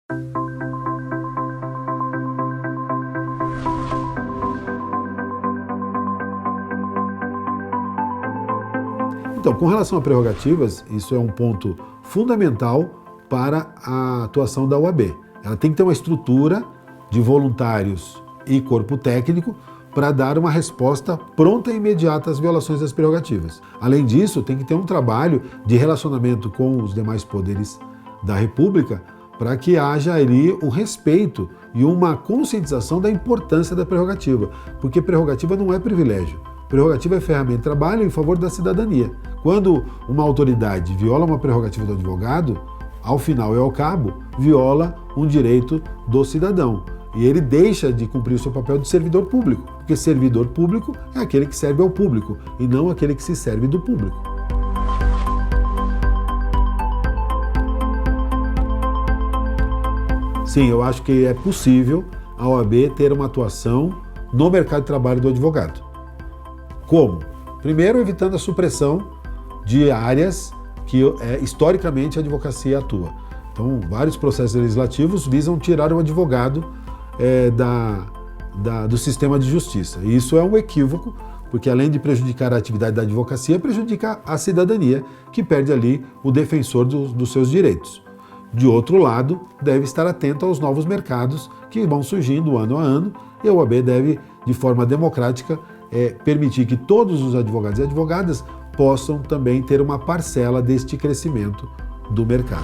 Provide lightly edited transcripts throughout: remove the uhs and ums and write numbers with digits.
Então, com relação a prerrogativas, isso é um ponto fundamental para a atuação da OAB. Ela tem que ter uma estrutura de voluntários e corpo técnico para dar uma resposta pronta e imediata às violações das prerrogativas. Além disso, tem que ter um trabalho de relacionamento com os demais poderes da República para que haja ali o respeito e uma conscientização da importância da prerrogativa, porque prerrogativa não é privilégio. Prerrogativa é ferramenta de trabalho em favor da cidadania. Quando uma autoridade viola uma prerrogativa do advogado, ao final e ao cabo, viola um direito do cidadão. E ele deixa de cumprir o seu papel de servidor público, porque servidor público é aquele que serve ao público e não aquele que se serve do público. Sim, eu acho que é possível a OAB ter uma atuação no mercado de trabalho do advogado. Como? Primeiro, evitando a supressão de áreas que historicamente a advocacia atua. Então, vários processos legislativos visam tirar o advogado do sistema de justiça. E isso é um equívoco, porque além de prejudicar a atividade da advocacia, prejudica a cidadania, que perde ali o defensor dos seus direitos. De outro lado, deve estar atento aos novos mercados que vão surgindo ano a ano, e a OAB deve, de forma democrática, permitir que todos os advogados e advogadas possam também ter uma parcela deste crescimento do mercado.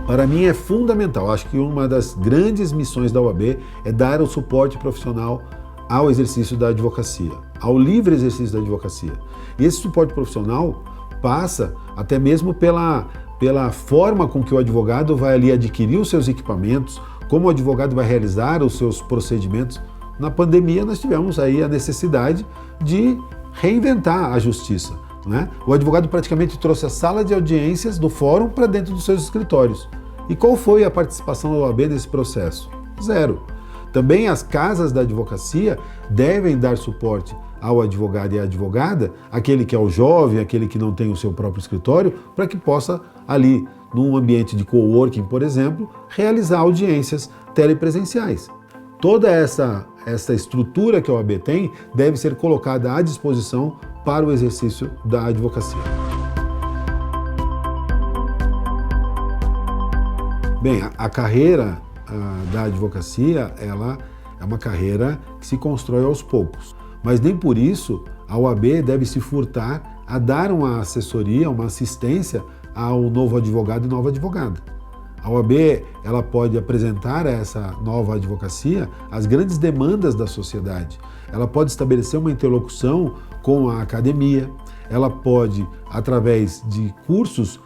Para mim é fundamental, acho que uma das grandes missões da OAB é dar o suporte profissional ao exercício da advocacia, ao livre exercício da advocacia. E esse suporte profissional passa até mesmo pela forma com que o advogado vai ali adquirir os seus equipamentos, como o advogado vai realizar os seus procedimentos. Na pandemia nós tivemos aí a necessidade de reinventar a justiça, né? O advogado praticamente trouxe a sala de audiências do fórum para dentro dos seus escritórios. E qual foi a participação da OAB nesse processo? Zero. Também as casas da advocacia devem dar suporte ao advogado e à advogada, aquele que é o jovem, aquele que não tem o seu próprio escritório, para que possa ali, num ambiente de coworking, por exemplo, realizar audiências telepresenciais. Toda essa estrutura que a OAB tem deve ser colocada à disposição para o exercício da advocacia. Bem, a carreira da advocacia, ela é uma carreira que se constrói aos poucos. Mas nem por isso a OAB deve se furtar a dar uma assessoria, uma assistência ao novo advogado e nova advogada. A OAB ela pode apresentar a essa nova advocacia as grandes demandas da sociedade. Ela pode estabelecer uma interlocução com a academia, ela pode, através de cursos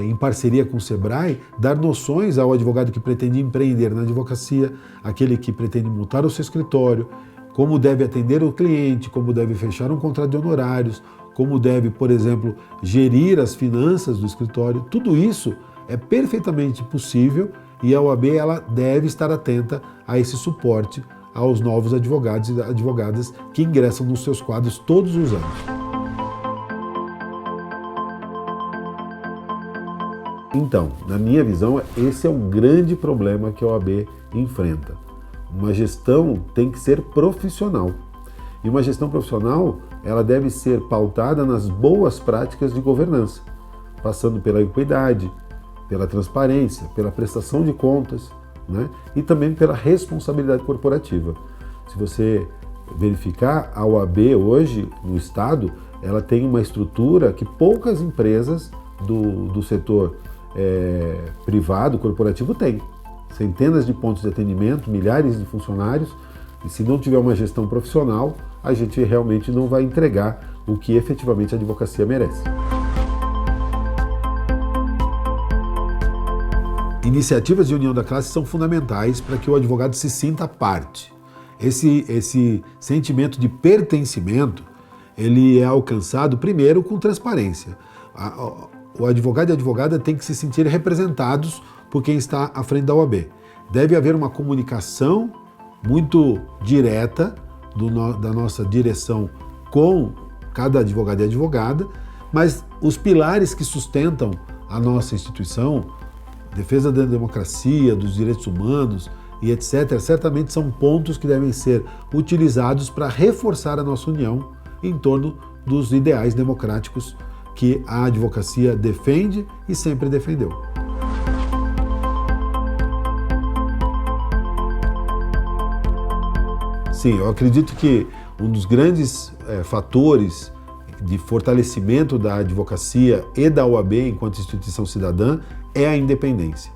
em parceria com o Sebrae, dar noções ao advogado que pretende empreender na advocacia, aquele que pretende montar o seu escritório, como deve atender o cliente, como deve fechar um contrato de honorários, como deve, por exemplo, gerir as finanças do escritório. Tudo isso é perfeitamente possível e a OAB ela deve estar atenta a esse suporte aos novos advogados e advogadas que ingressam nos seus quadros todos os anos. Então, na minha visão, esse é um grande problema que a OAB enfrenta. Uma gestão tem que ser profissional. E uma gestão profissional, ela deve ser pautada nas boas práticas de governança, passando pela equidade, pela transparência, pela prestação de contas, né? E também pela responsabilidade corporativa. Se você verificar, a OAB hoje, no Estado, ela tem uma estrutura que poucas empresas do setor privado, corporativo, têm. Centenas de pontos de atendimento, milhares de funcionários, e se não tiver uma gestão profissional, a gente realmente não vai entregar o que efetivamente a advocacia merece. Iniciativas de união da classe são fundamentais para que o advogado se sinta parte. Esse sentimento de pertencimento, ele é alcançado primeiro com transparência. O advogado e a advogada têm que se sentir representados por quem está à frente da OAB. Deve haver uma comunicação muito direta da nossa direção com cada advogado e advogada, Mas os pilares que sustentam a nossa instituição, defesa da democracia, dos direitos humanos e etc., certamente são pontos que devem ser utilizados para reforçar a nossa união em torno dos ideais democráticos que a advocacia defende e sempre defendeu. Sim, eu acredito que um dos grandes fatores de fortalecimento da advocacia e da OAB enquanto instituição cidadã é a independência.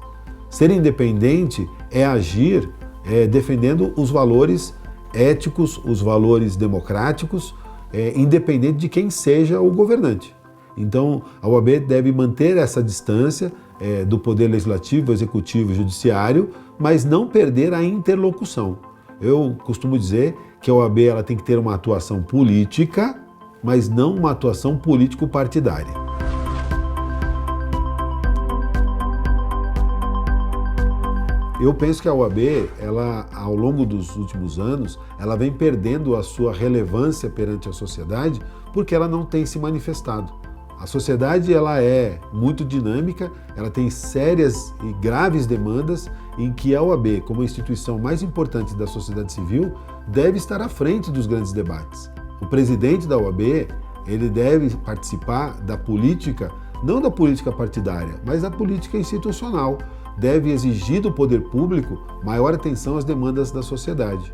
Ser independente é agir defendendo os valores éticos, os valores democráticos, independente de quem seja o governante. Então, a OAB deve manter essa distância do poder legislativo, executivo e judiciário, mas não perder a interlocução. Eu costumo dizer que a OAB ela tem que ter uma atuação política, mas não uma atuação político-partidária. Eu penso que a OAB, ela, ao longo dos últimos anos, ela vem perdendo a sua relevância perante a sociedade porque ela não tem se manifestado. A sociedade ela é muito dinâmica, ela tem sérias e graves demandas em que a OAB, como a instituição mais importante da sociedade civil, deve estar à frente dos grandes debates. O presidente da OAB, ele deve participar da política, não da política partidária, mas da política institucional. Deve exigir do poder público maior atenção às demandas da sociedade.